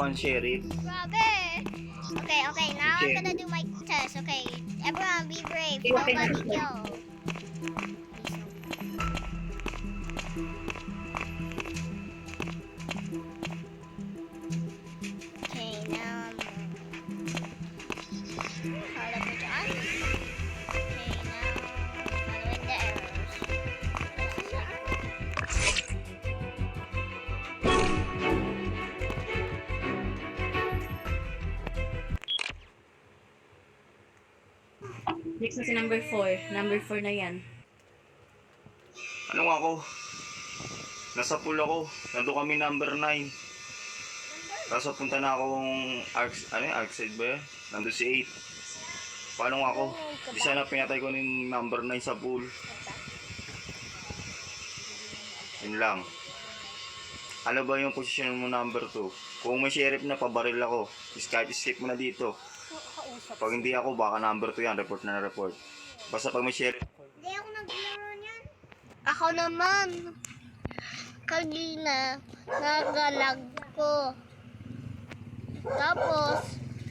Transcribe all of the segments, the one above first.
pang sheriff. Grabe! Okay, now I'm gonna do my test. Okay, everyone be brave. Nobody kill. Okay, now I'm hold up with on. Okay, now following the arrows. Next na si number 4. Number 4 na yan. Ano nga ako? Nasa pool ako. Nandun kami number 9. Kaso punta na akong Arkside ba yan? Nandun si 8. Paano nga ako? Di sana pinatay ko ng number 9 sa pool. Yun lang. Ano ba yung posisyon mo number 2? Kung may sheriff na, pabaril ako. Kahit escape mo na dito. Pag hindi ako, baka number 2 yan. Report na report. Basta pag may sheriff. Hindi ako naglaro niyan. Ako naman. Kanina, nagalag ko. Tapos,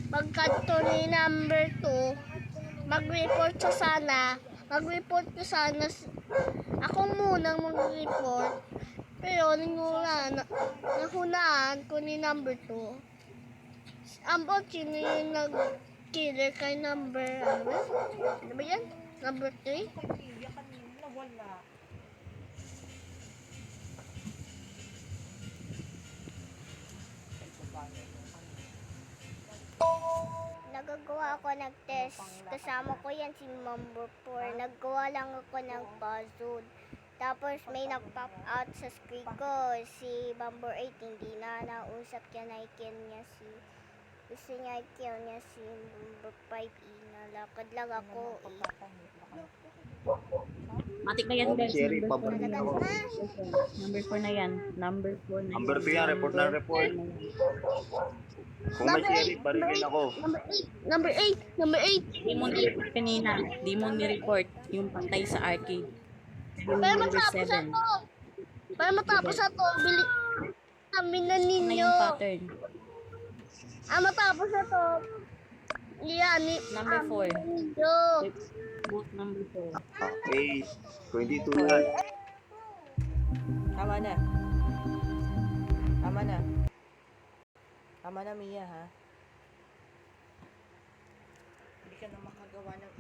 pagkanto ni number 2, mag-report ko sana. Ako munang mag-report. Pero, nahulaan ko ni number 2. Ambot, sino yung nag-killer kay number, ano ba yan? Number 3? Nagagawa ako ng test. Kasama ko yan si number 4. Naggawa lang ako ng puzzle. Tapos may nag-pop out sa screen ko. Si number 8 hindi na nausap niya na i-kill niya si... Gusto niya i-kill niya si number 5. Nalakad lang ako Matik na yan, Kung may guys. sheriff, Number 4 pabaril na yan. ako. Number 4 na yan. Number 4 na Number 2 yan. Report na report. Kung may sheriff, barilin ako. Number 8. Di mo ni-report kanina. Di mo ni-report yung pantay sa arcade. Yung Para number matapos 7. na to. Bili kami na Ano ninyo. yung pattern? Matapos na to. Yan. Number 4. Ninyo. Book number 4. Okay. 22 yan. Tama na. Tama na, Mia, ha? Hindi ka na makagawa ng